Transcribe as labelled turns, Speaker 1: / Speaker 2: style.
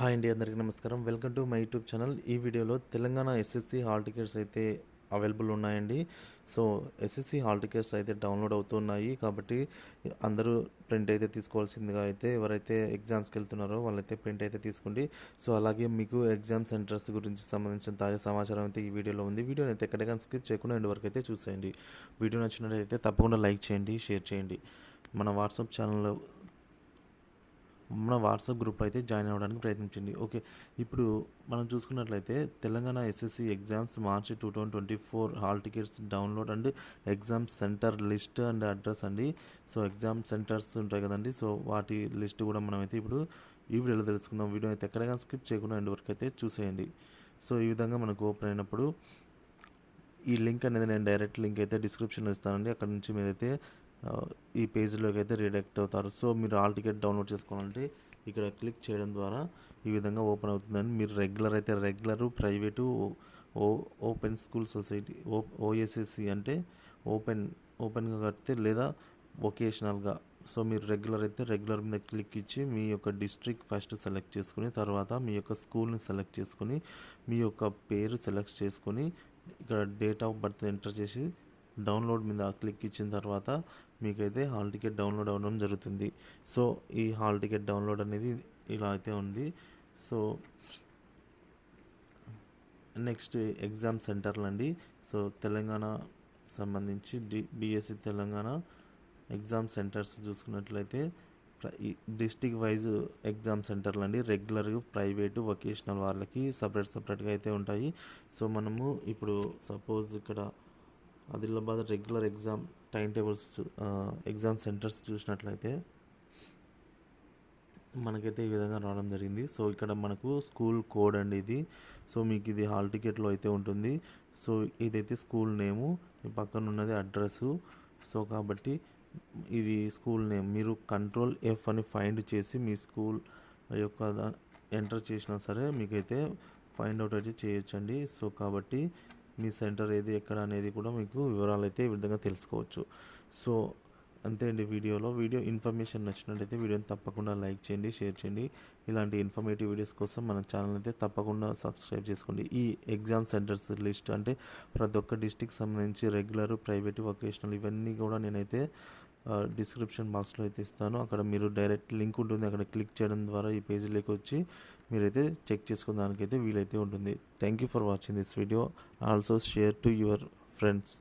Speaker 1: Hi అండి, అందరికీ నమస్కారం. Welcome to my YouTube channel. ఈ వీడియోలో తెలంగాణ ఎస్ఎస్సి హాల్ టికెట్స్ అయితే అవైలబుల్ ఉన్నాయండి. సో ఎస్ఎస్సి హాల్ టికెట్స్ అయితే డౌన్లోడ్ అవుతున్నాయి కాబట్టి అందరూ ప్రింట్ అయితే తీసుకోవాల్సిందిగా అయితే ఎవరైతే ఎగ్జామ్స్కి వెళ్తున్నారో వాళ్ళైతే ప్రింట్ అయితే తీసుకోండి. సో అలాగే మీకు ఎగ్జామ్ సెంటర్స్ గురించి సంబంధించిన తాజా సమాచారం అయితే ఈ వీడియోలో ఉంది. వీడియోని అయితే ఎక్కడికైనా స్కిప్ చేయకుండా ఎండ్ వరకు అయితే చూసేయండి. వీడియో నచ్చినట్లయితే తప్పకుండా లైక్ చేయండి, షేర్ చేయండి. మన వాట్సాప్ గ్రూప్లో అయితే జాయిన్ అవ్వడానికి ప్రయత్నించండి. ఓకే, ఇప్పుడు మనం చూసుకున్నట్లయితే Telangana SSC exams March 2024 hall tickets download and exam centre list and address అండి. సో ఎగ్జామ్ సెంటర్స్ ఉంటాయి కదండి, సో వాటి లిస్ట్ కూడా మనం అయితే ఇప్పుడు ఈ వీడియోలో తెలుసుకుందాం. వీడియో అయితే ఎక్కడైనా స్కిప్ చేయకుండా ఎండ్ వరకు అయితే చూసేయండి. సో ఈ విధంగా మనకు ఓపెన్ అయినప్పుడు ఈ లింక్ అనేది నేను డైరెక్ట్ లింక్ అయితే డిస్క్రిప్షన్లో ఇస్తానండి. అక్కడ నుంచి మీరైతే ఈ పేజ్లోకి అయితే రీడైరెక్ట్ అవుతారు. సో మీరు హాల్ టికెట్ డౌన్లోడ్ చేసుకోవాలంటే ఇక్కడ క్లిక్ చేయడం ద్వారా ఈ విధంగా ఓపెన్ అవుతుందండి. మీరు regular, private, open school society, OSSC అంటే ఓపెన్గా కడితే లేదా వొకేషనల్గా. సో మీరు రెగ్యులర్ అయితే రెగ్యులర్ మీద క్లిక్ ఇచ్చి మీ యొక్క డిస్ట్రిక్ట్ ఫస్ట్ సెలెక్ట్ చేసుకుని తర్వాత మీ యొక్క స్కూల్ని సెలెక్ట్ చేసుకుని మీ యొక్క పేరు సెలెక్ట్ చేసుకొని ఇక్కడ డేట్ ఆఫ్ బర్త్ ఎంటర్ చేసి డౌన్లోడ్ మీద క్లిక్ ఇచ్చిన తర్వాత మీకైతే హాల్ టికెట్ డౌన్లోడ్ అవ్వడం జరుగుతుంది. సో ఈ హాల్ టికెట్ డౌన్లోడ్ అనేది ఇలా అయితే ఉంది. సో నెక్స్ట్ ఎగ్జామ్ సెంటర్లు అండి. సో తెలంగాణ సంబంధించి బిఎస్సి తెలంగాణ ఎగ్జామ్ సెంటర్స్ చూసుకున్నట్లయితే డిస్టిక్ వైజ్ ఎగ్జామ్ సెంటర్లు అండి. రెగ్యులర్, ప్రైవేటు, వొకేషనల్ వాళ్ళకి సపరేట్గా అయితే ఉంటాయి. సో మనము ఇప్పుడు సపోజ్ ఇక్కడ Adilabad regular exam time tables exam centres చూసినట్లయితే మనకైతే ఈ విధంగా రావడం జరిగింది. సో ఇక్కడ మనకు స్కూల్ కోడ్ అండి ఇది. సో మీకు ఇది హాల్ టికెట్లో అయితే ఉంటుంది. సో ఇదైతే స్కూల్ నేము, పక్కన ఉన్నది అడ్రస్సు. సో కాబట్టి ఇది స్కూల్ నేమ్. మీరు Ctrl+F అని ఫైండ్ చేసి మీ స్కూల్ యొక్క ఎంటర్ చేసినా సరే మీకైతే ఫైండ్ అవుట్ అయితే చేయొచ్చండి. సో కాబట్టి మీ సెంటర్ ఏది ఎక్కడ అనేది కూడా మీకు వివరాలు అయితే ఈ విధంగా తెలుసుకోవచ్చు. సో అంతే అండి. వీడియో ఇన్ఫర్మేషన్ నచ్చినట్లయితే వీడియోని తప్పకుండా లైక్ చేయండి, షేర్ చేయండి. ఇలాంటి ఇన్ఫర్మేటివ్ వీడియోస్ కోసం మన ఛానల్ అయితే తప్పకుండా సబ్స్క్రైబ్ చేసుకోండి. ఈ ఎగ్జామ్ సెంటర్స్ లిస్ట్ అంటే ప్రతి ఒక్క డిస్టిక్ సంబంధించి రెగ్యులర్, ప్రైవేట్, వొకేషనల్ ఇవన్నీ కూడా నేనైతే డిస్క్రిప్షన్ బాక్స్లో అయితే ఇస్తాను. అక్కడ మీరు డైరెక్ట్ లింక్ ఉంటుంది, అక్కడ క్లిక్ చేయడం ద్వారా ఈ పేజీలోకి వచ్చి మీరైతే చెక్ చేసుకోవడానికైతే వీలైతే ఉంటుంది. Thank you for watching this video. Also share to your friends.